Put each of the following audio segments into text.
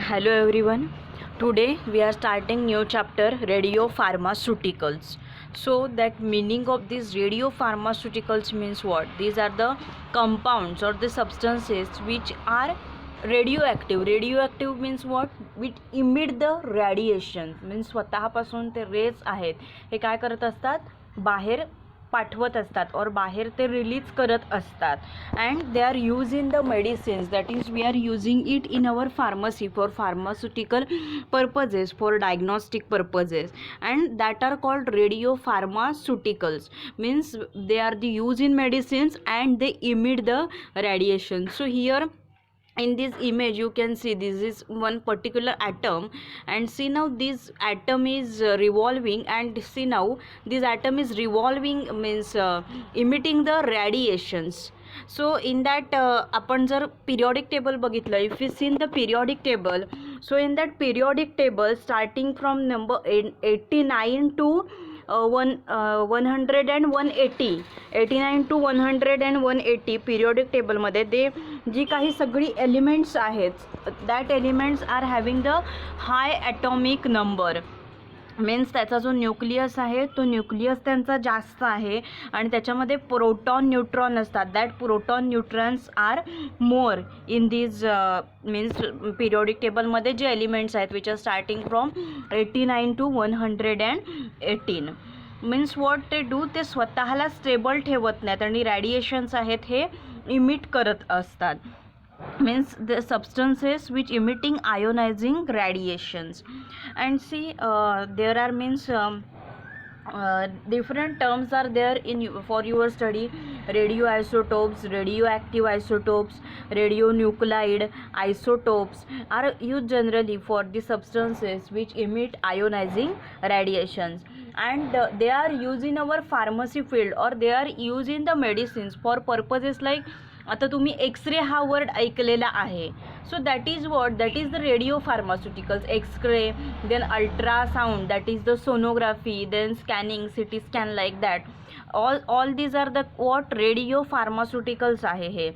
Hello everyone. Today we are starting new chapter radio pharmaceuticals. So that meaning of this radio pharmaceuticals means what? These are the compounds or the substances which are radioactive. Radioactive means what? Which emit the radiation. Means स्वतःपासून ते raise आहेत हे काय करत असतात? बाहेर पाठवत असतात और बाहेर ते रिलीज करत असतात. And they are use in the medicines, that is we are using it in our pharmacy for pharmaceutical purposes, for diagnostic purposes, and that are called radio pharmaceuticals. Means they are the use in medicines and they emit the radiation. So here in this image you can see this is one particular atom, and see now this atom is revolving, and see now this atom is revolving means emitting the radiations. So in that आपण जर periodic table बघितलं, if we see in the periodic table, so in that periodic table starting from number 89 to 100 and 180, 89 to 100 and 180 periodic टेबलमध्ये ते जी काही सगळी elements आहेत that elements are having the high atomic number. Means त्याचा जो nucleus आहे तो न्यूक्लियस त्यांचा जास्त आहे आणि त्याच्यामध्ये प्रोटॉन न्यूट्रॉन असतात. That proton neutrons are more in this means periodic टेबलमध्ये जे एलिमेंट्स आहेत which are starting from 89 to 118. Means what ते डू, ते स्वतःला स्टेबल ठेवत नाहीत आणि रॅडिएशन्स आहेत हे इमिट करत असतात. means the substances which emitting ionizing radiations. And see there are means different terms are there in for your study. Radioisotopes, radioactive isotopes, radionuclide isotopes are used generally for the substances which emit ionizing radiations, and they are used in our pharmacy field or they are used in the medicines for purposes like, आता तुम्ही x ray हा word ऐकलेला आहे. So that is what, that is the radio pharmaceuticals. X ray, then ultrasound, that is the sonography, then scanning, CT scan, like that. All these are the what radio pharmaceuticals आहे हे.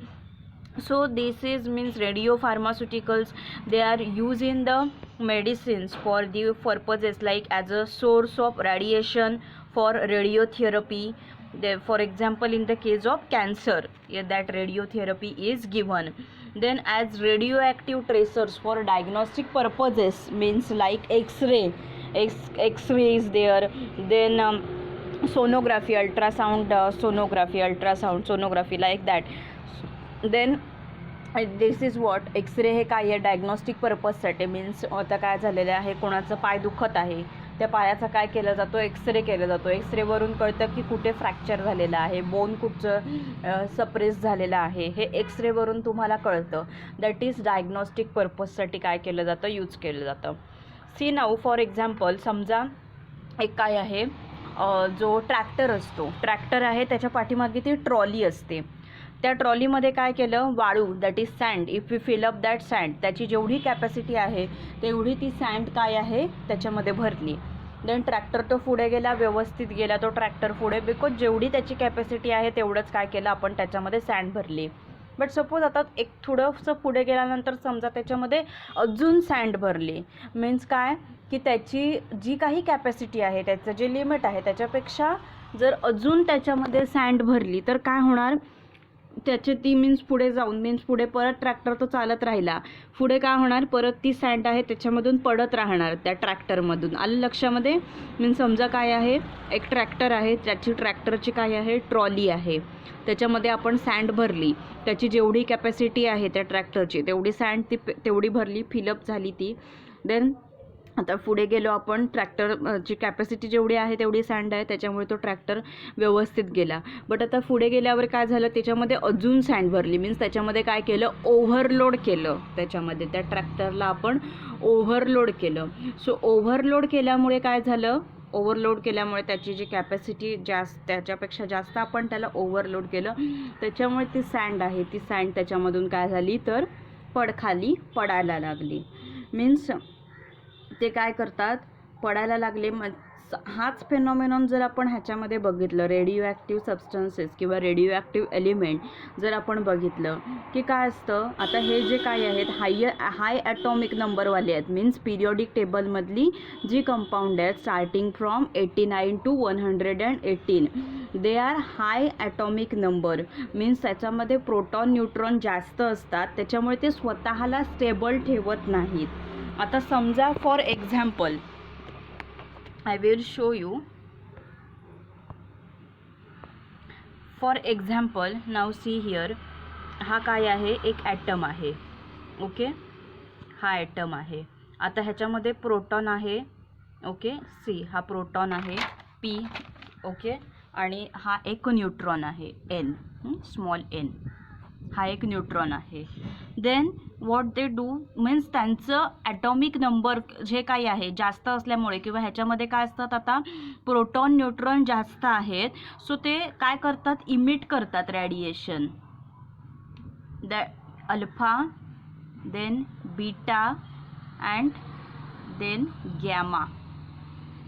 So this is means radio pharmaceuticals. They are use in the medicines for the purposes like as a source of radiation for radiotherapy. For example, in the case of cancer, that radiotherapy is given. Then as radioactive tracers for diagnostic purposes, means like x-ray is there. Then sonography, ultrasound sonography, like that. Then this is what, X ray हे काय आहे diagnostic पर्पजसाठी. Means आता काय झालेलं आहे, कोणाचं पाय दुखत आहे, त्या पायाचा काय केला जातो, एक्सरे केला जातो. एक्सरेवरून कळतं की कुठे फ्रॅक्चर झालेलं आहे, बोन कुठचं सप्रेस झालेलं आहे, हे एक्सरेवरून तुम्हाला कळतं. दॅट इज डायग्नॉस्टिक पर्पजसाठी काय केलं जातं, यूज केलं जातं. सी नाऊ फॉर एक्झाम्पल, समजा एक काय आहे, जो ट्रॅक्टर असतो, ट्रॅक्टर आहे त्याच्या पाठीमागे ती ट्रॉली असते. त्या ट्रॉलीमध्ये काय केलं, वाळू, that is sand. If you fill up that sand, त्याची जेवढी कॅपॅसिटी आहे तेवढी ती सँड काय आहे त्याच्यामध्ये भरली. देन ट्रॅक्टर तो पुढे गेला, व्यवस्थित गेला तो ट्रॅक्टर पुढे, बिकॉज जेवढी त्याची कॅपॅसिटी आहे तेवढंच काय केलं आपण त्याच्यामध्ये सँड भरली. बट सपोज आता एक थोडंसं पुढे गेल्यानंतर समजा त्याच्यामध्ये अजून सँड भरली. मीन्स काय की त्याची जी काही कॅपॅसिटी आहे, त्याचं जे लिमिट आहे त्याच्यापेक्षा जर अजून त्याच्यामध्ये सँड भरली तर काय होणार, त्याचे ती मीन्स पुढे जाऊन, मीन्स पुढे परत ट्रॅक्टर तो चालत राहिला, पुढे काय होणार, परत ती सँड आहे त्याच्यामधून पडत राहणार त्या ट्रॅक्टरमधून. आलं लक्षामध्ये. मीन्स समजा काय आहे, एक ट्रॅक्टर आहे, त्याची ट्रॅक्टरची काय आहे ट्रॉली आहे, त्याच्यामध्ये आपण सँड भरली, त्याची जेवढी कॅपॅसिटी आहे त्या ट्रॅक्टरची तेवढी सँड ती तेवढी भरली, फिलअप झाली ती. देन आता पुढे गेलो आपण, ट्रॅक्टरची कॅपॅसिटी जेवढी आहे तेवढी सँड आहे त्याच्यामुळे तो ट्रॅक्टर व्यवस्थित गेला. बट आता पुढे गेल्यावर काय झालं, त्याच्यामध्ये अजून सँड भरली. मीन्स त्याच्यामध्ये काय केलं, ओव्हरलोड केलं, त्याच्यामध्ये त्या ट्रॅक्टरला आपण ओव्हरलोड केलं. सो ओव्हरलोड केल्यामुळे काय झालं, ओव्हरलोड केल्यामुळे त्याची जी कॅपॅसिटी त्याच्यापेक्षा जास्त आपण त्याला ओव्हरलोड केलं, त्याच्यामुळे ती सँड आहे ती सँड त्याच्यामधून काय झाली तर खाली पडायला लागली. मीन्स ते काय करतात, पडायला लागले. हाच फेनॉमेनॉन जर आपण ह्याच्यामध्ये बघितलं, रेडिओ ॲक्टिव्ह सबस्टन्सेस किंवा रेडिओ ॲक्टिव्ह एलिमेंट जर आपण बघितलं की काय असतं, आता हे जे काय आहेत हाय ॲटॉमिक नंबरवाले आहेत, मीन्स पिरियॉडिक टेबलमधली जी कंपाऊंड आहेत starting from 89 to 118, they are high atomic number, means त्याच्यामध्ये प्रोटॉन न्यूट्रॉन जास्त असतात, त्याच्यामुळे ते स्वतःला स्टेबल ठेवत नाहीत. आता समजा for example I will show you. For example, now see here, हा काय आहे, एक ॲटम आहे. ओके, हा ॲटम आहे. आता ह्याच्यामध्ये प्रोटॉन आहे. ओके, सी हा प्रोटॉन आहे P. ओके, आणि हा एक न्यूट्रॉन आहे N, स्मॉल n. हा एक न्यूट्रॉन आहे. Then what they do means त्यांचं ॲटॉमिक नंबर जे काही आहे जास्त असल्यामुळे किंवा ह्याच्यामध्ये काय असतात, आता प्रोटॉन न्यूट्रॉन जास्त आहेत, सो ते काय करतात, इमिट करतात radiation. That alpha, then beta and then gamma.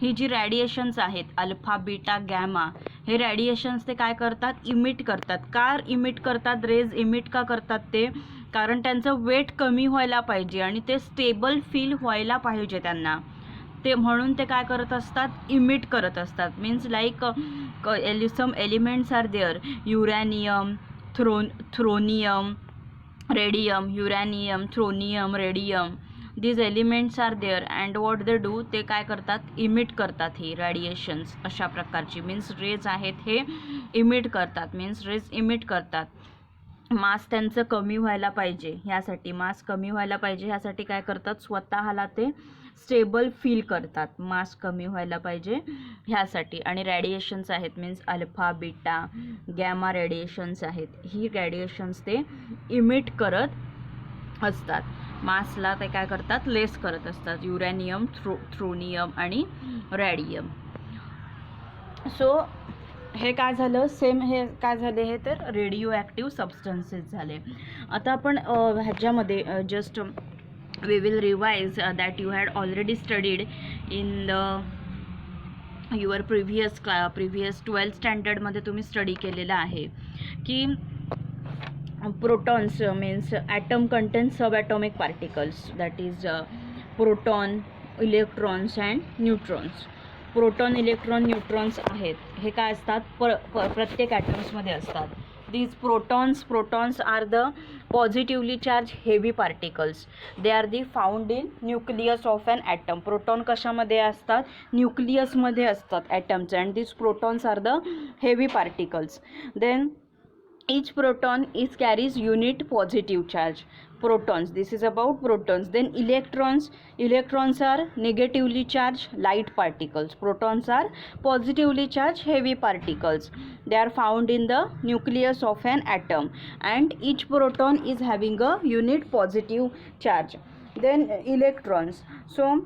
ही जी रॅडिएशन्स आहेत अल्फा, बीटा, गॅमा, हे रॅडिएशन्स ते काय करतात, इमिट करतात. का इमिट करतात, रेज इमिट का करतात ते, कारण त्यांचं वेट कमी व्हायला पाहिजे आणि ते स्टेबल फील व्हायला पाहिजे त्यांना, ते म्हणून ते काय करत असतात, इमिट करत असतात. Means like some elements are there, uranium, thorium, radium, uranium, thorium, radium, these elements are there and what they do, ते काय करतात, इमिट करतात ही रॅडिएशन्स अशा प्रकारची, मीन्स रेज आहेत हे इमिट करतात, मीन्स रेज इमिट करतात. मास त्यांचं कमी व्हायला पाहिजे, ह्यासाठी मास कमी व्हायला पाहिजे ह्यासाठी काय करतात, स्वतःला ते स्टेबल फील करतात, मास कमी व्हायला पाहिजे ह्यासाठी. आणि रॅडिएशन्स आहेत means alpha, beta, gamma radiations आहेत, ही रॅडिएशन्स ते इमिट करत असतात. मासला ते काय करतात, लेस करत असतात, युरॅनियम, थ्रोनियम आणि रॅडियम. सो हे काय झालं, सेम हे काय झाले, हे तर रेडिओ ॲक्टिव्ह सबस्टन्सेस झाले. आता आपण ह्याच्यामध्ये just we will revise that you had already studied in the your previous 12th स्टँडर्डमध्ये तुम्ही स्टडी केलेला आहे की protons means atom contains subatomic particles, that is proton, electrons and neutrons. Proton, electron, neutrons आहेत, हे काय असतात, प्रत्येक ॲटम्समध्ये असतात. these protons are the positively charged heavy particles, they are the found in nucleus of an atom. Proton कशामध्ये असतात, न्यूक्लियसमध्ये असतात ॲटमचे, and these protons are the heavy particles. Then each proton carries unit positive charge. Protons, this is about protons. Then electrons are negatively charged light particles. Protons are positively charged heavy particles. They are found in the nucleus of an atom and each proton is having a unit positive charge. Then electrons, so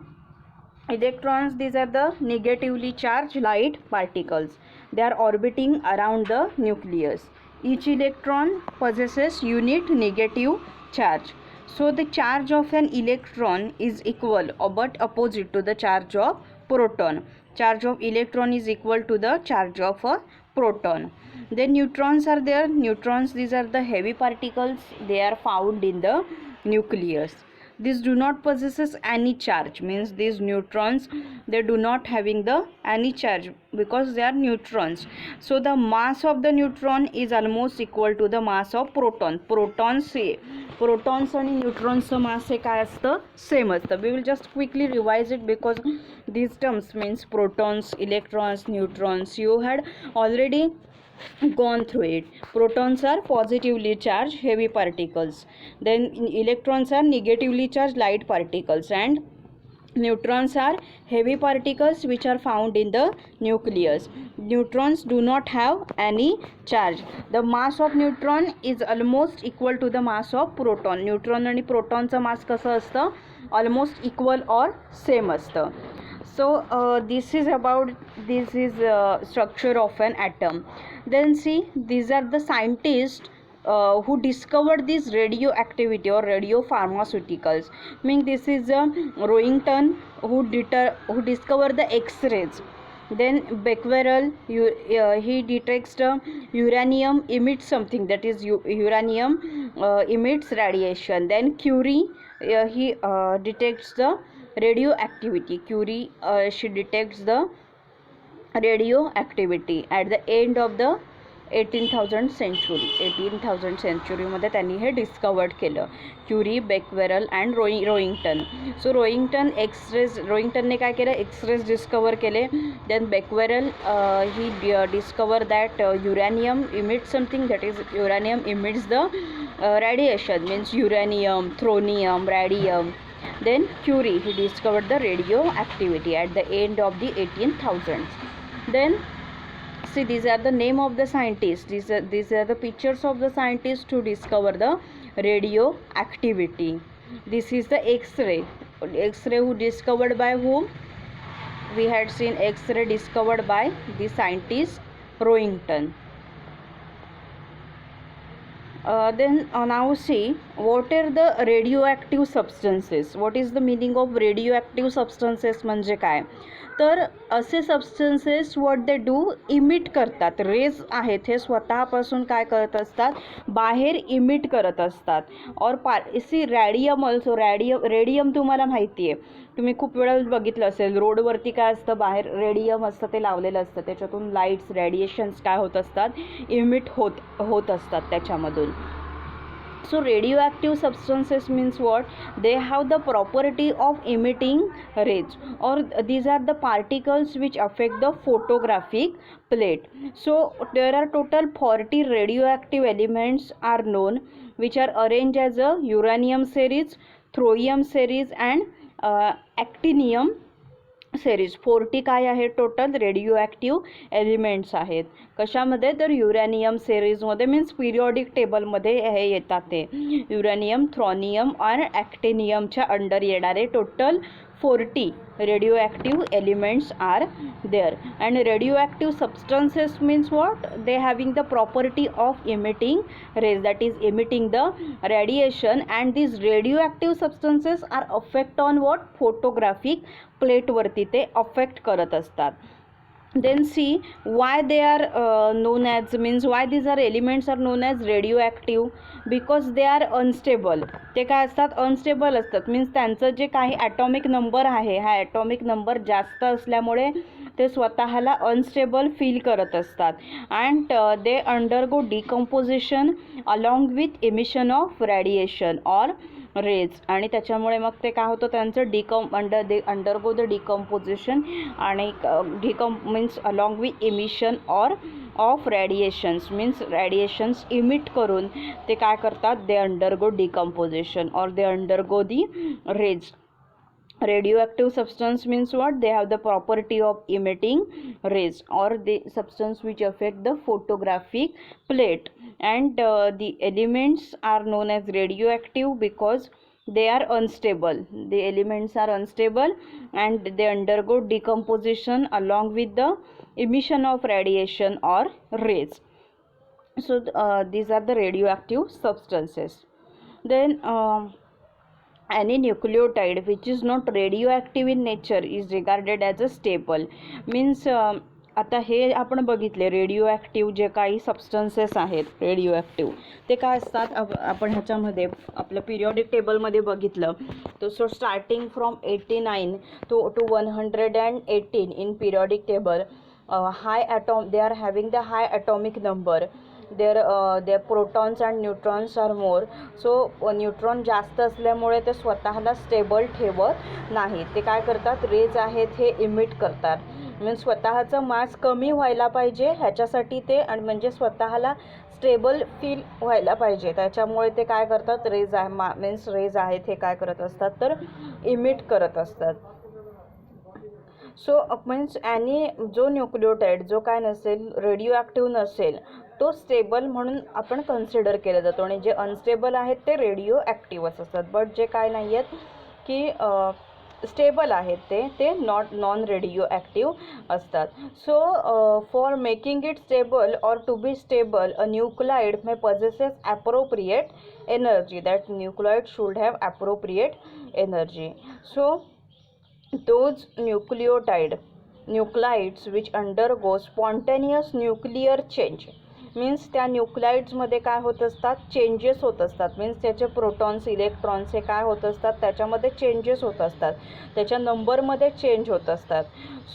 electrons, these are the negatively charged light particles. They are orbiting around the nucleus. Each electron possesses unit negative charge. So the charge of an electron is equal but opposite to the charge of proton. Charge of electron is equal to the charge of a proton. Then neutrons are there. Neutrons, these are the heavy particles. They are found in the nucleus. These do not possesses any charge, means these neutrons, they do not having the any charge because they are neutrons. So the mass of the neutron is almost equal to the mass of proton. Protons आणि न्यूट्रॉन्सचं मास हे काय असतं, same असतं. We will just quickly revise it because these terms means protons, electrons, neutrons, you had already gone through it. Protons are positively charged heavy particles, then electrons are negatively charged light particles, and neutrons are heavy particles which are found in the nucleus. Neutrons do not have any charge. The mass of neutron is almost equal to the mass of proton. Neutron आणि प्रोटॉनचं मास कसं असतं, almost equal और same असतं. So this is about structure of an atom. Then see, these are the scientists who discovered this radioactivity or radiopharmaceuticals. Mean this is Roentgen who discovered the X-rays. Then Becquerel, he detects the uranium emits something, that is uranium emits radiation. Then Curie, he detects the radioactivity. Curie, she detects the radioactivity at the end of the 18,000 century मध्ये त्यांनी हे discovered केलं. Curie, Becquerel and Roentgen. So रोइंग्टनने काय केलं, X-rays discover केले. Then Becquerel he discover that uranium emits something, that is uranium emits the radiation, means uranium, thorium, radium. Then Curie, he discovered the radioactivity at the end of the 18,000s. Then see, these are the name of the scientists. These are the pictures of the scientists to discover the radioactivity. This is the X-ray. X-ray who discovered by whom? We had seen X-ray discovered by the scientist Roentgen. Then now see, what are the radioactive substances? What is the meaning of radioactive substances म्हणजे काय? तर असे substances what they do, emit करतात. Raise आहेत हे स्वतःपासून काय करत असतात, बाहेर इमिट करत असतात. और सी रॅडियम ऑल्सो, रेडियम तुम्हाला माहिती आहे, तुम्ही खूप वेळा बघितलं असेल रोडवरती काय असतं, बाहेर रेडियम असतं ते लावलेलं असतं, त्याच्यातून लाईट्स रेडिएशन्स काय होत असतात, इमिट होत असतात त्याच्यामधून. So radioactive substances means what? They have the property of emitting rays, or these are the particles which affect the photographic plate. So there are total 40 radioactive elements are known, which are arranged as a uranium series, thorium series and actinium series. 40 काय आहे total radio elements आहेत. कशामध्ये, तर uranium सेरीजमध्ये, means periodic टेबलमध्ये हे येतात. ते uranium, थ्रॉनियम आणि ॲक्टिनियमच्या अंडर येणारे total 40 radioactive elements are there. And radioactive substances means what? They having the property of emitting rays, that is emitting the radiation, and these radioactive substances are affect on what? Photographic plate वरती ते affect करत असतात. Then see why they are known as, means why these are elements are known as radioactive, because they are unstable. ते काय असतात, unstable असतात. Means त्यांचं जे काही ॲटॉमिक नंबर आहे, हा ॲटॉमिक नंबर जास्त असल्यामुळे ते स्वतःला अनस्टेबल फील करत असतात. And they undergo decomposition along with emission of radiation or rays. आणि त्याच्यामुळे मग ते काय होतं, त्यांचं अंडरगो द डिकम्पोजिशन आणि means along with emission or of radiations, means radiations emit करून ते काय करतात, दे अंडरगो डिकम्पोजिशन और they undergo the rays. Radioactive substance means what? They have the property of emitting rays, or the substance which affect the photographic plate. And the elements are known as radioactive because they are unstable. The elements are unstable and they undergo decomposition along with the emission of radiation or rays. So these are the radioactive substances. Then any nucleotide which is not radioactive in nature is regarded as a stable. Means आता हे आपण बघितले radio जे काही substances आहेत radio ते काय असतात, आपण ह्याच्यामध्ये आपलं पिरियॉडिक टेबलमध्ये बघितलं. So starting from 89 to 118 in periodic table, they are having the high atomic number. their protons and neutrons are more. So neutron जास्त असल्यामुळे ते स्वतःला स्टेबल ठेवत नाहीत. ते काय करतात, रेज आहेत हे इमिट करतात. मीन्स स्वतःचं मास कमी व्हायला पाहिजे ह्याच्यासाठी ते, आणि म्हणजे स्वतःला स्टेबल फील व्हायला पाहिजे त्याच्यामुळे ते काय करतात, रेज आहे मीन्स रेज आहेत हे काय करत असतात, तर इमिट करत असतात. सो मीन्स जो न्यूक्लियोटाईड जो काय नसेल, रेडिओ नसेल, तो स्टेबल म्हणून आपण कन्सिडर केला जातो. आणि जे अनस्टेबल आहेत ते रेडिओ ॲक्टिव्हच असतात. बट जे काय नाही आहेत की स्टेबल आहेत ते नॉन रेडिओ ॲक्टिव्ह असतात. So for making it stable or to be stable, a nuclide may possesses appropriate energy. That nuclide should have appropriate energy. So those nucleotide nuclides which undergo spontaneous nuclear change. Means त्या न्यूक्लाइड्समध्ये काय होत असतात, changes होत असतात. Means त्याचे protons electrons हे काय होत असतात, त्याच्यामध्ये चेंजेस होत असतात, त्याच्या नंबरमध्ये चेंज होत असतात.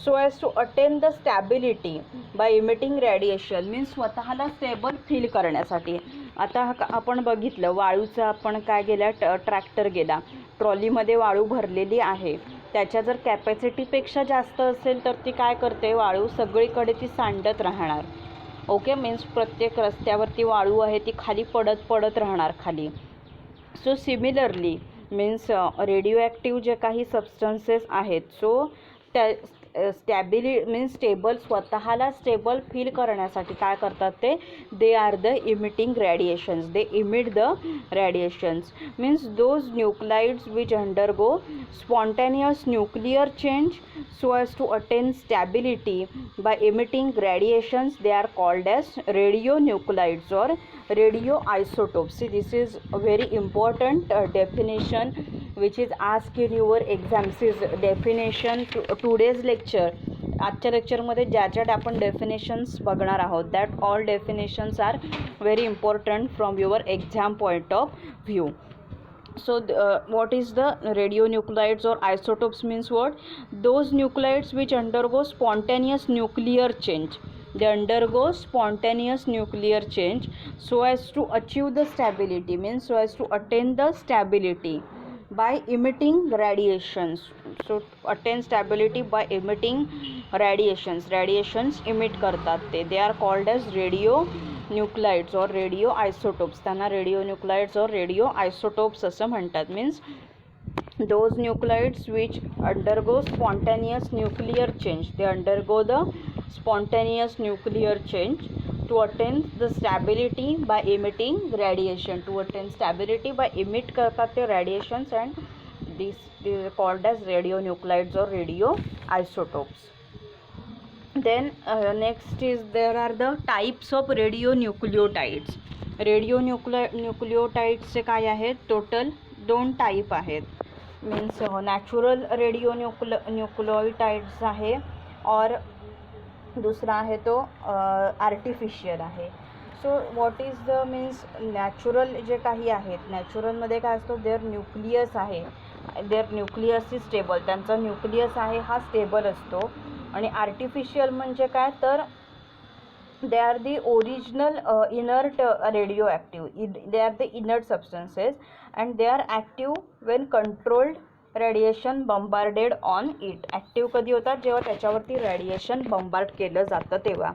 So as to attain the stability by emitting radiation. Means स्वतःला स्टेबल फील करण्यासाठी. आता आपण बघितलं वाळूचा आपण काय गेला, ट्रॅक्टर गेला, ट्रॉलीमध्ये वाळू भरलेली आहे, त्याच्या जर कॅपॅसिटीपेक्षा जास्त असेल तर ती काय करते, वाळू सगळीकडे ती सांडत राहणार. ओके, मीन्स प्रत्येक रस्त्यावरती वाळू आहे ती खाली पडत राहणार खाली. So similarly means radio active जे काही सबस्टन्सेस आहेत, सो त्या मीन्स स्टेबल, स्वतःला स्टेबल फील करण्यासाठी काय करतात ते, दे are the emitting radiations. They emit the radiations. Means those nuclides which undergo spontaneous nuclear change so as to attain stability by emitting radiations, they are called as radionuclides or radioisotopes. See, this is a very important definition which is asked in your exams. Is definition today's lecture. आजच्या लेक्चरमध्ये ज्या आपण definitions बघणार आहोत, that all definitions are very important from your exam point of view. So what is the radionuclides or isotopes means what? Those nuclides which undergo spontaneous nuclear change. They undergo spontaneous nuclear change so as to achieve the stability, means so as to attain the stability by emitting radiations. So attain stability by emitting radiations. Radiations emit करतात ते. They are called as radionuclides or radioisotopes. त्यांना radionuclides or radioisotopes असं म्हणतात. Means those nuclides which undergo spontaneous nuclear change. They undergo the spontaneous nuclear change to attain the stability by emitting radiation. To attain stability by emit करतात ते radiations, and this is called as radionuclides or radioisotopes. Then next is there are the types of radionucleotides. radionucleotides काय आहेत, total 2 type आहेत. Means natural radionucleotides आहे और दुसरा आहे तो आर्टिफिशियल आहे. So what is the means natural जे काही आहेत, नॅचरलमध्ये काय असतो, देअर न्यूक्लियस आहे, देअर न्यूक्लियस इज स्टेबल, त्यांचा न्यूक्लियस आहे हा स्टेबल असतो. आणि आर्टिफिशियल म्हणजे काय, तर they are the original inert radio active. They are the inert substances and they are active when controlled radiation bombarded on it. Active कधी होतात, जेव्हा त्याच्यावरती रेडिएशन बंबार्ड केलं जातं तेव्हा.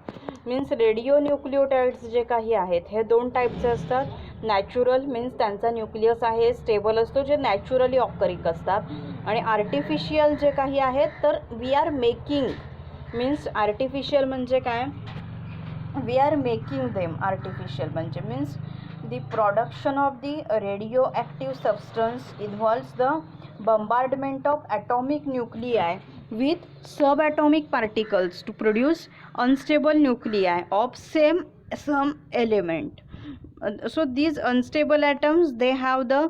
मीन्स रेडिओन्यूक्लियोटाइड्स जे काही आहेत हे 2 टाईपचे असतात. नॅचरल मीन्स त्यांचा न्यूक्लियस आहे स्टेबल असतो, जे नॅचरली ऑकरिंग असतात. आणि आर्टिफिशियल जे काही आहेत तर we are making. Means artificial म्हणजे काय, we are making them. Artificial म्हणजे means the production of the radio active substance involves the bombardment of atomic nuclei with subatomic particles to produce unstable nuclei of some element. So these unstable atoms, they have the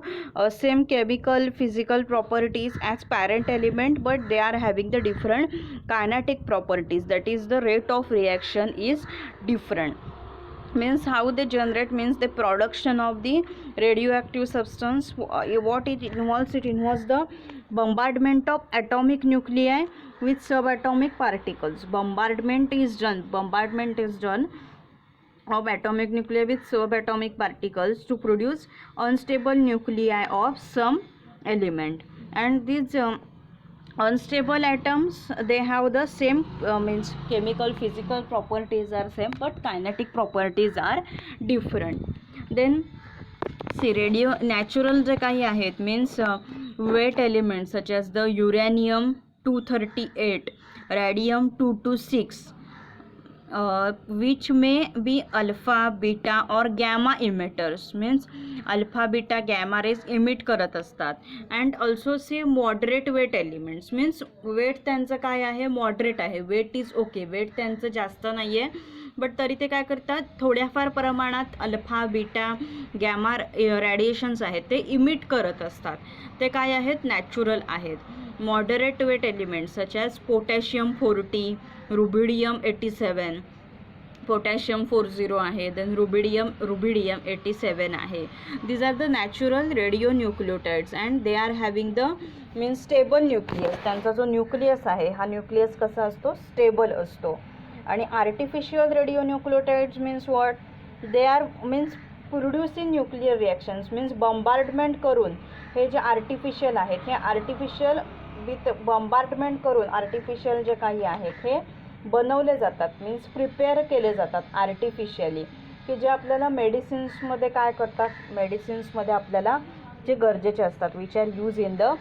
same chemical physical properties as parent element, but they are having the different kinetic properties. That is, the rate of reaction is different. Means how they generate, means the production of the radioactive substance. What it involves the bombardment of atomic nuclei with subatomic particles. Bombardment is done of atomic nuclei with subatomic particles to produce unstable nuclei of some element. And these unstable atoms, they have the same means chemical physical properties are same, but kinetic properties are different. Then see, radio natural जे काही आहेत means weight elements such as the uranium 238, radium 226, which may be alpha, beta or gamma emitters. Means alpha, beta, gamma rays emit करत असतात. and also say moderate weight elements. means weight त्यांचं काय आहे, moderate आहे. weight is okay, weight त्यांचं जास्त नाही आहे, बट तरी ते काय करतात, थोड्याफार प्रमाणात अल्फा बीटा गॅमा रॅडिएशन्स आहेत ते इमिट करत असतात. ते काय आहेत, नॅचरल आहेत. Moderate weight elements such as potassium 40, rubidium 87, potassium 40 आहे, देन रुबिडियम 87 आहे. These are the natural radio nucleotides and they are having the means stable nucleus. त्यांचा जो न्यूक्लियस आहे हा न्यूक्लियस कसा असतो, स्टेबल असतो. आणि artificial radio nucleotides means what, they are means producing nuclear reactions means bombardment करून हे जे आर्टिफिशियल आहेत हे आर्टिफिशियल विथ बंबार्डमेंट करून आर्टिफिशियल जे काही आहेत हे बनवले जातात, मीन्स प्रिपेअर केले जातात आर्टिफिशियली, की जे आपल्याला मेडिसिन्समध्ये काय करतात, मेडिसिन्समध्ये आपल्याला जे गरजेचे असतात, which are use in the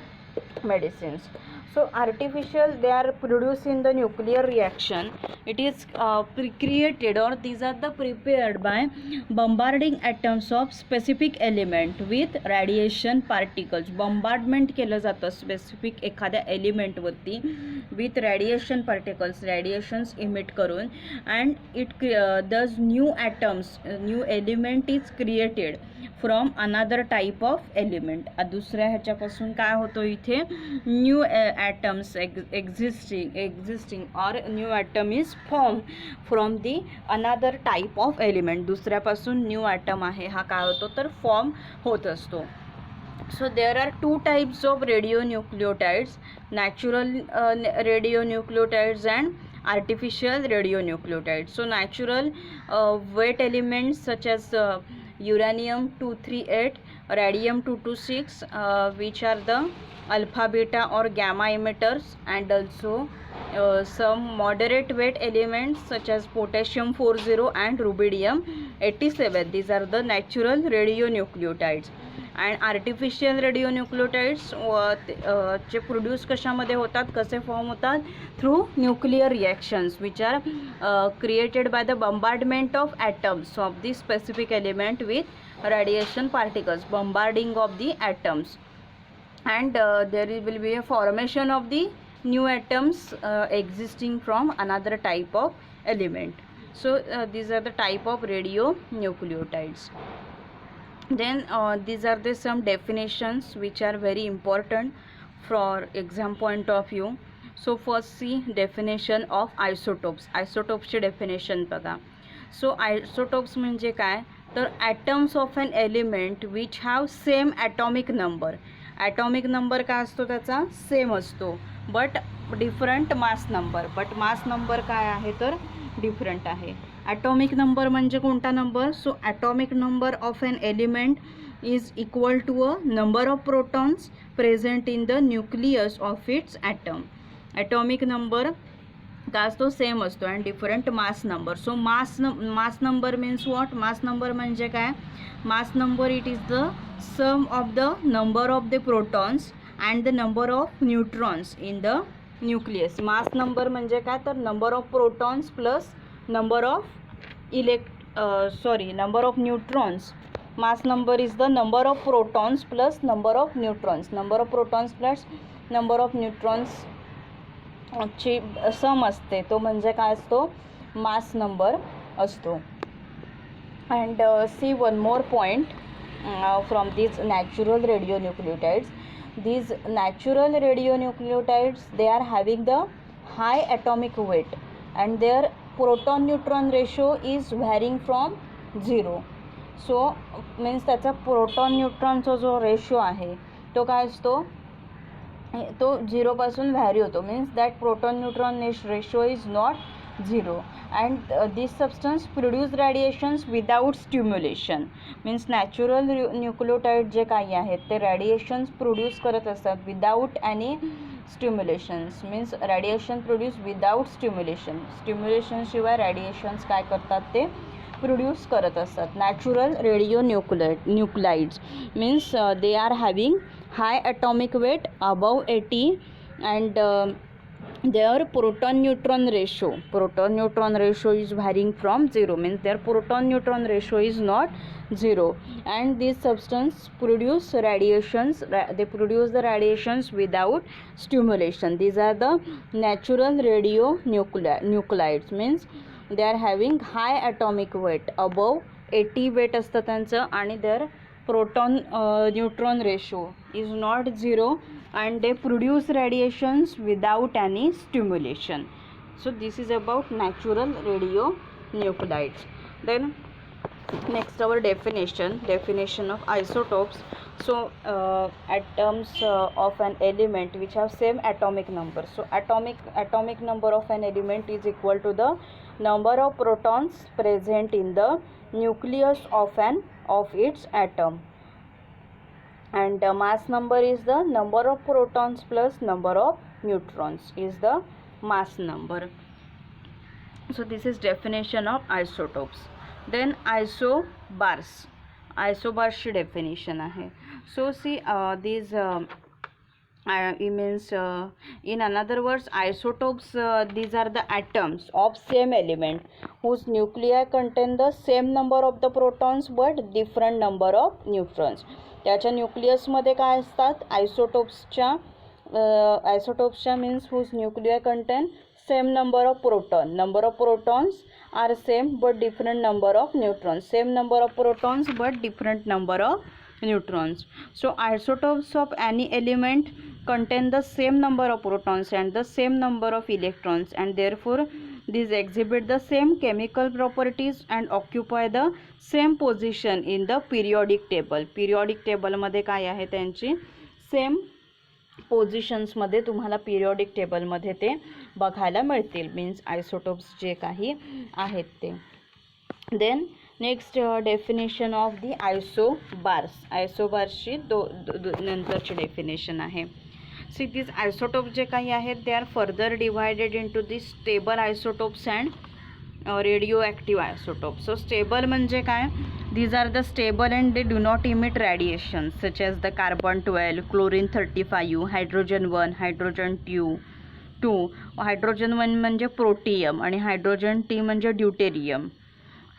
medicines. So artificial, they are produced in the nuclear reaction. It is created, or these are the prepared by bombarding atoms of specific element with radiation particles. bombardment केलं जातं specific एखाद्या element वरती with radiation particles, radiations emit करून, and it thus new atoms, new element is created from another type of element. दुसऱ्या ह्याच्यापासून काय होतं इथे, new atoms existing or new atom is form from the another type of element. दुसऱ्यापासून new atom आहे हा काय होतो तर फॉर्म होत असतो. So there are two types of radionucleotides, natural radionucleotides and artificial radionucleotides. So natural weight elements such as uranium 238, radium 226, which are the alpha beta or gamma emitters, and also some moderate weight elements such as potassium 40 and rubidium 87. These are the natural radionucleotides. and artificial radionucleotides जे produce कशामध्ये होतात, कसे form होतात, through nuclear reactions which are created by the bombardment of atoms of the specific element with radiation particles, bombarding of the atoms, and there will be a formation of the new atoms existing from another type of element. So these are the type of radionucleotides. Then these are the some definitions which are very important for exam point of view. So first see definition of isotopes. Isotopes ची definition बघा. So isotopes म्हणजे काय तर atoms of an element which have same atomic number. atomic number काय असतो त्याचा same असतो but different mass number. But mass number काय आहे तर डिफरंट आहे. ॲटॉमिक नंबर म्हणजे कोणता number, so atomic number of an element is equal to a number of protons present in the nucleus of its atom. Atomic number काय असतो same असतो and different mass number. So mass number means what, mass number म्हणजे काय, mass number it is the sum of the number of the protons and the number of neutrons in the nucleus. Mass number म्हणजे काय तर number of protons plus number of number of neutrons. Mass number is the number of protons plus number of neutrons. Number of protons plus number of neutrons ची सम असते तो म्हणजे काय असतो mass number असतो. And see one more point from these natural radionucleotides. These natural radionucleotides, they are having the high atomic weight and their proton neutron ratio is varying from 0. So means त्याचा proton न्यूट्रॉनचा जो ratio आहे तो काय असतो तो 0 पासून vary होतो. Means that proton neutron ratio is not 0 and this substance produce radiations without stimulation. Means natural nucleotide जे काही आहेत ते रॅडिएशन्स प्रोड्यूस करत असतात without any stimulations. Means radiation produce without stimulation. Stimulation शिवाय रॅडिएशन्स काय करतात ते प्रोड्यूस करत असतात. Natural nuclides means they are having high atomic weight above 80 and their proton neutron ratio is varying from 0. Means their proton neutron ratio is not 0 and these substance produce radiations, they produce the radiations without stimulation. These are the natural radionuclides. Means they are having high atomic weight above 80 weight असतं त्यांचं, आणि their proton neutron ratio is not 0 and they produce radiations without any stimulation. So this is about natural radionuclides. Then next our definition of isotopes. So atoms of an element which have same atomic number. So atomic number of an element is equal to the number of protons present in the nucleus of its atom, and the mass number is the number of protons plus number of neutrons is the mass number. So this is definition of isotopes. Then isobars ची definition आहे. So see these it means in another words isotopes, these are the atoms of same element whose nuclei contain the same number of the protons but different number of neutrons. त्याच्या न्यूक्लियसमध्ये काय असतात, आयसोटोप्सच्या means whose nuclear contain same number of protons are same but different number of neutrons, same number of protons but different number of neutrons. So isotopes of any element contain the same number of protons and the same number of electrons, and therefore these exhibit the same chemical properties and occupy the same position in the periodic table. Periodic table मध्ये काय आहे त्यांची same positions मध्ये तुम्हाला periodic table मध्ये ते बघायला मिळतील, मीन्स आयसोटोप्स जे काही आहेत ते. Then next definition of the आयसोबार्सची नंतरची डेफिनेशन आहे. सी दिस आयसोटोप्स जे काही आहेत they are further divided into the stable isotopes and radio active isotopes. So stable म्हणजे काय, these are the stable and they do not emit radiation such as the carbon 12, chlorine 35, hydrogen 1, hydrogen 2, hydrogen 1 म्हणजे protium आणि hydrogen T म्हणजे deuterium.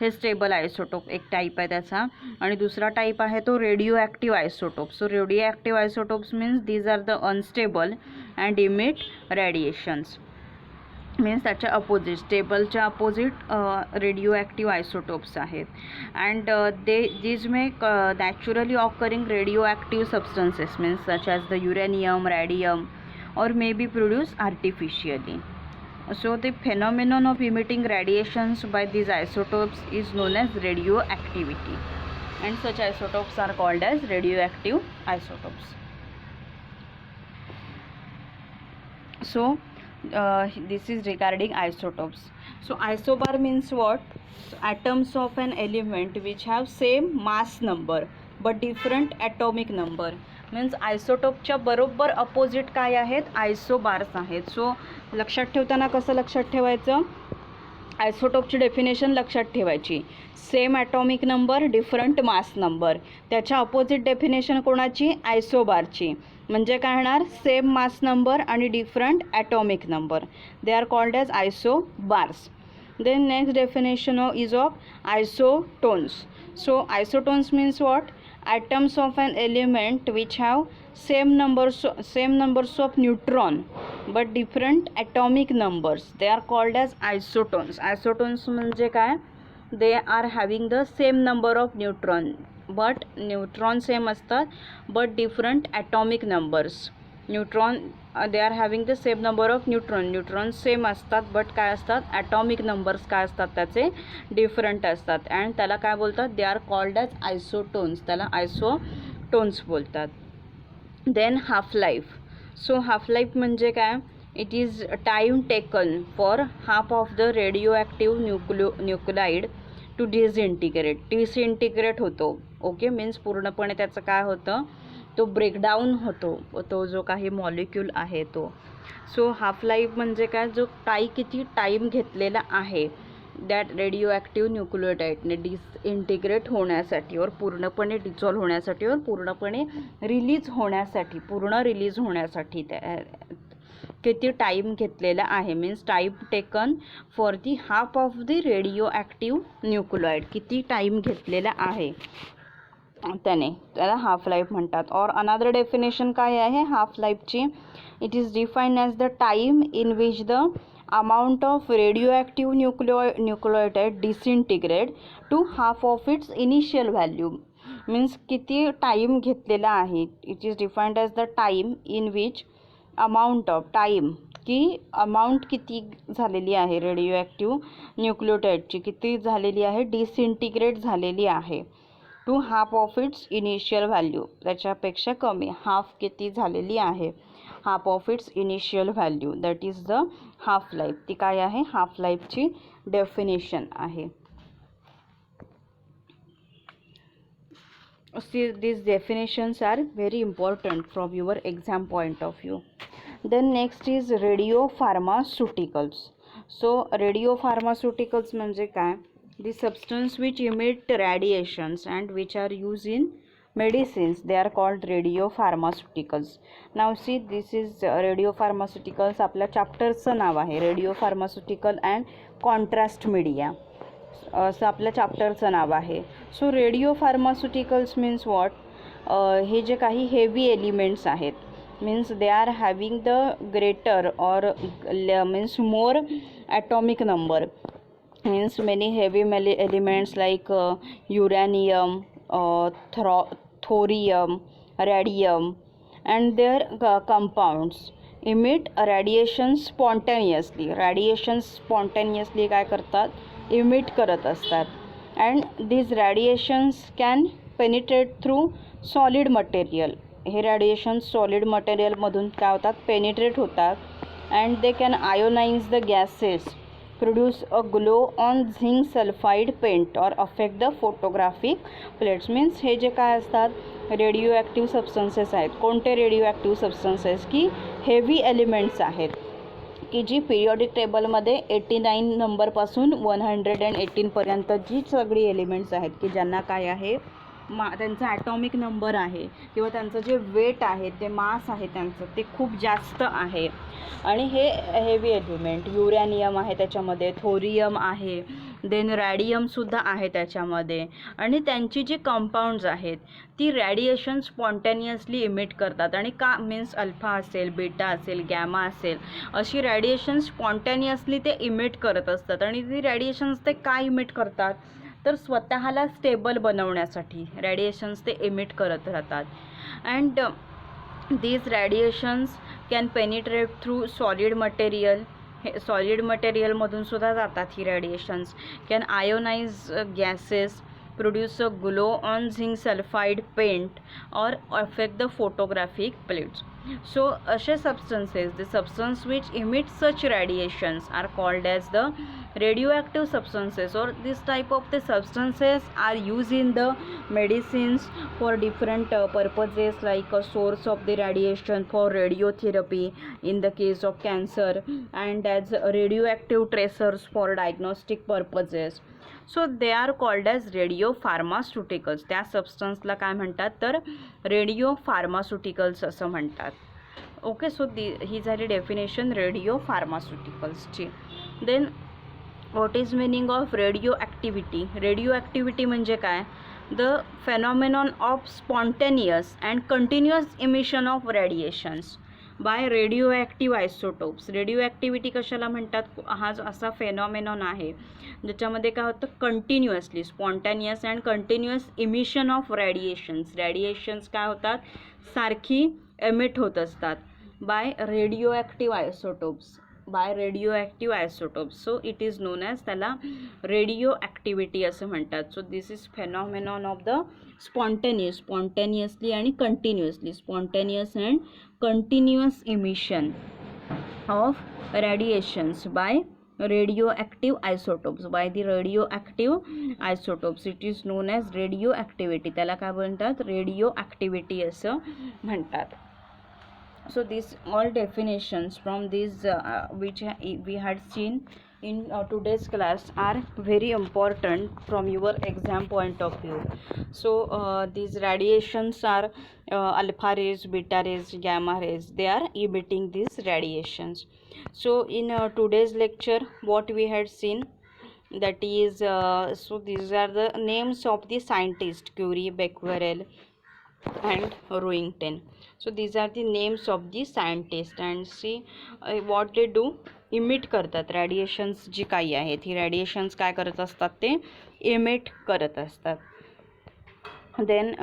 हे stable isotope एक type आहे त्याचा, आणि दुसरा टाईप आहे तो radio active isotope. So radio active isotopes means these are the unstable and emit radiations, means त्याच्या अपोजिट, स्टेबलच्या अपोजिट रेडिओ ॲक्टिव्ह आयसोटोप्स आहेत. And these make naturally occurring radio active substances means such as the uranium, radium or may be produced artificially. So the phenomenon of emitting radiations by these isotopes is known as radioactivity, and such isotopes are called as radioactive isotopes. So this is regarding isotopes. So isobar means what? So, atoms of an element which have same mass number but different atomic number. Means आयसोटोपच्या बरोबर opposite काय आहेत, आयसोबार्स आहेत. So लक्षात ठेवताना कसं लक्षात ठेवायचं, आयसोटोपची डेफिनेशन लक्षात ठेवायची, same atomic number different mass number. त्याच्या अपोजिट डेफिनेशन कोणाची, आयसोबारची, म्हणजे काय होणार, सेम मास नंबर आणि different atomic number. They are called as isobars. Then next definition is of isotones. So isotones means what, atoms of an element which have same numbers of neutron but different atomic numbers, they are called as isotones. Isotones म्हणजे काय, they are having the same number of neutron but neutron same असतात but different atomic numbers. Neutron they are having the same number of neutron same असतात but काय असतात, atomic numbers काय असतात त्याचे different असतात, अँड त्याला काय बोलतात, they are called as isotones, त्याला आयसोटोन्स बोलतात. Then half life. So half life म्हणजे काय, it is time taken for half of the radio active nuclide to disintegrate होतो. ओके, मीन्स पूर्णपणे त्याचं काय होतं, तो ब्रेकडाऊन होतो, तो जो काही मॉलिक्यूल आहे तो. सो हाफ लाईफ म्हणजे काय, जो किती टाईम घेतलेला आहे दॅट रेडिओ ॲक्टिव्ह न्यूक्लियोटाइडने डिसइंटिग्रेट होण्यासाठी और पूर्णपणे डिझॉल्व होण्यासाठी और पूर्ण रिलीज होण्यासाठी त्या किती टाईम घेतलेला आहे, means time taken for the half of the radio active nucleotide, किती टाईम घेतलेला आहे त्याला हाफ लाईफ म्हणतात. और अनदर डेफिनेशन काय आहे हाफ लाईफची, it is defined as the time in which the amount of radioactive nucleotide disintegrate to half of its initial value. Means किती टाईम घेतलेला आहे. It is defined as the time in which amount of time, की amount किती झालेली आहे radio active न्यूक्लियोटाईडची, किती झालेली आहे डिसइंटिग्रेट झालेली आहे to half of its initial value, त्याच्यापेक्षा कमी, हाफ किती झालेली आहे half of its initial value, that is the half life. ती काय आहे हाफ लाईफची डेफिनेशन आहे. See, these definitions are very important from your exam point of view. Then next is radiopharmaceuticals. So radiopharmaceuticals म्हणजे काय, the substance which emit radiations and which are used in medicines, they are called radiopharmaceuticals. Now see, this is radiopharmaceuticals, आपल्या चॅप्टरचं नाव आहे radiopharmaceutical and contrast media, असं आपल्या चॅप्टरचं नाव आहे. So radio pharmaceuticals means what, हे जे काही हेवी एलिमेंट्स आहेत, means they are having the greater or means more atomic number, means many heavy elements like uranium, thorium, radium and their compounds emit radiation spontaneously. Radiation spontaneously काय करतात, emit करत असतात. And these radiations can penetrate through solid material. हे radiations solid materialमधून काय होतात, penetrate होतात. And they can ionise the gases, produce a glow on zinc sulphide paint or affect the photographic plates. Means हे जे काय असतात रेडिओ ॲक्टिव्ह सबस्टन्सेस आहेत. कोणते रेडिओ ॲक्टिव्ह सबस्टन्सेस, की हेवी एलिमेंट्स आहेत, की जी पिरियॉडिक टेबलमध्ये 89 नंबरपासून 118पर्यंत जी सगळी एलिमेंट्स आहेत की ज्यांना काय आहे त्यांचा ॲटॉमिक नंबर आहे किंवा त्यांचं जे वेट आहे, ते मास आहे त्यांचं, ते खूप जास्त आहे. आणि हे हेवी एलिमेंट, युरॅनियम आहे त्याच्यामध्ये, थोरियम आहे, देन रॅडियमसुद्धा आहे त्याच्यामध्ये. आणि त्यांची जी कंपाऊंड्स आहेत ती रॅडिएशन स्पॉन्टेनियसली इमिट करतात. आणि का, मीन्स अल्फा असेल, बीटा असेल, गॅमा असेल, अशी रॅडिएशन स्पॉन्टेनियसली ते इमिट करत असतात. आणि ती रॅडिएशन्स ते का इमिट करतात, तर स्वतःला स्टेबल बनवण्यासाठी रॅडिएशन्स ते इमिट करत राहतात. And these radiations can penetrate through solid material, हे सॉलिड मटेरियलमधून सुद्धा जातात ही radiations. Can ionise gases, produce a glow on zinc sulfide paint or affect the photographic plates. So ashe substances, the substance which emit such radiations are called as the radioactive substances, or this type of the substances are used in the medicines for different purposes, like a source of the radiation for radiotherapy in the case of cancer, and as radioactive tracers for diagnostic purposes. So they are called as radio pharmaceuticals. त्या सबस्टन्सला काय म्हणतात, तर radio pharmaceuticals असं म्हणतात. Okay, so ही झाली definition radio फार्मास्युटिकल्सची. Then what is meaning of radio activity. Radio activity म्हणजे काय, the phenomenon of spontaneous and continuous emission of radiations by radio active isotopes. Radio activity कशाला म्हणतात, हा जो असा फेनॉमेनॉन आहे ज्याच्यामध्ये काय होतं, continuously spontaneous and continuous emission of radiations. Radiations काय होतात, सारखी एमिट होत असतात by radio active isotopes, by radio active isotopes. So it is known as, त्याला रेडिओ ॲक्टिव्हिटी असं म्हणतात. So this is phenomenon of the spontaneous, spontaneously आणि continuously, spontaneous and continuous emission of radiations by radioactive isotopes, by the radioactive isotopes. It is known as radioactivity. त्याला काय म्हणतात, radioactivity असं म्हणतात. So these all definitions from these which we had seen in today's class are very important from your exam point of view. So these radiations are alpha rays, beta rays, gamma rays, they are emitting these radiations. So in today's lecture what we had seen, that is so these are the names of the scientists, Curie, Becquerel and Roentgen. So these are the names of the scientists, and see what they do, emit करतात. रॅडिएशन्स जी काही आहेत ही रॅडिएशन्स काय करत असतात ते emit करत असतात. Then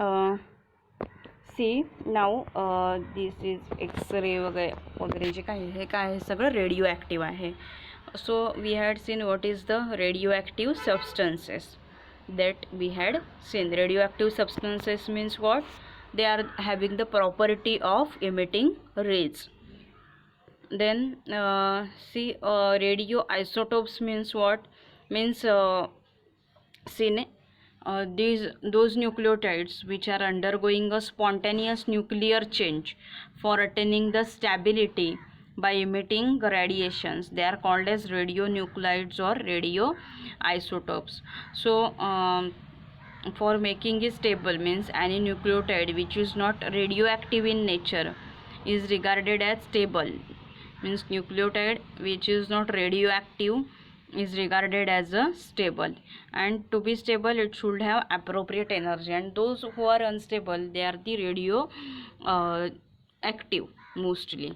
see now this is X ray वगैरे जे काही हे काय आहे सगळं रेडिओ ॲक्टिव्ह आहे. So we had seen what is the radio active substances that we had seen. Radioactive substances means what? They are having the property of emitting rays. Then see radioisotopes means what? Means those nucleotides which are undergoing a spontaneous nuclear change for attaining the stability by emitting radiations, they are called as radionuclides or radioisotopes. So for making it stable means any nucleotide which is not radioactive in nature is regarded as stable. Means nucleotide which is not radioactive is regarded as a stable, and to be stable it should have appropriate energy, and those who are unstable they are the radio active mostly.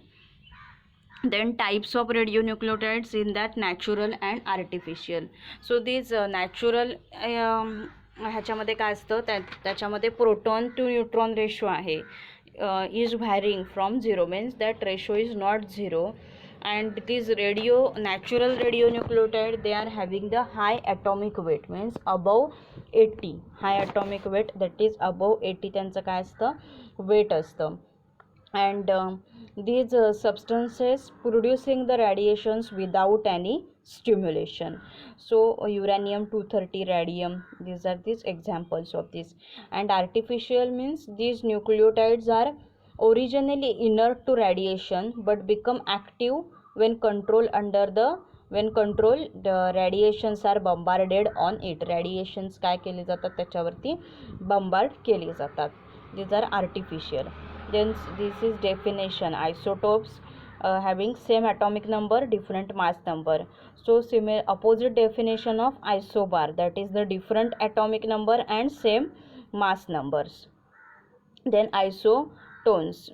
Then types of radionucleotides in that natural and artificial. So these natural ह्याच्यामध्ये काय असतं त्याच्यामध्ये proton to neutron ratio आहे is varying from 0 means that ratio is not 0, and these natural radionucleotide they are having the high atomic weight means above 80, high atomic weight that is above 80 त्यांचं काय असतं weight असतं. And these substances producing the radiations without any stimulation. So uranium-230, radium, these are these examples of this. And artificial means these nucleotides are originally inert to radiation but become active when the radiations are bombarded on it. Radiations काय केले जातात त्याच्यावरती bombard केले जातात. These are artificial. Then this is definition. Isotopes having same atomic number, different mass number. So opposite definition of isobar, that is the different atomic number and same mass numbers. Then isotones,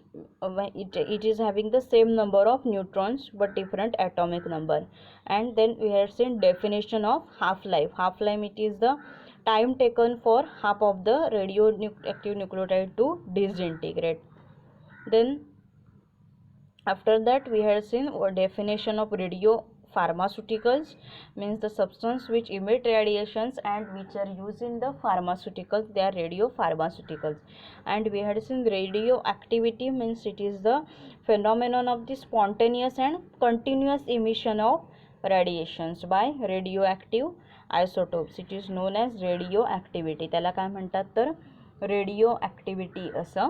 it is having the same number of neutrons but different atomic number. And then we have seen definition of half-life. Half-life, it is the time taken for half of the radioactive nucleotide to disintegrate. Then after that we have seen definition of radiopharmaceuticals, means the substance which emit radiations and which are used in the pharmaceuticals, they are radiopharmaceuticals. And we had seen radioactivity means it is the phenomenon of the spontaneous and continuous emission of radiations by radioactive isotopes. It is known as radioactivity. त्याला काय म्हणतात तर radioactivity असं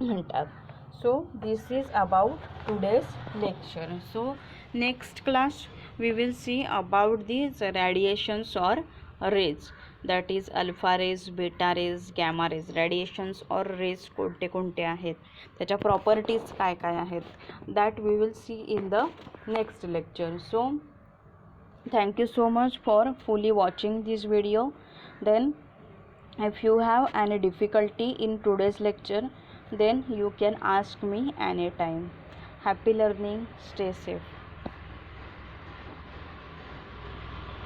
म्हणतात. So this is about today's lecture. So next class we will see about these radiations or rays, that is alpha rays, beta rays, gamma rays. radiations or rays कोणते कोणते आहेत, त्याच्या properties काय काय आहेत, that we will see in the next lecture. So thank you so much for fully watching this video. Then if you have any difficulty in today's lecture, then you can ask me anytime. Happy learning, stay safe.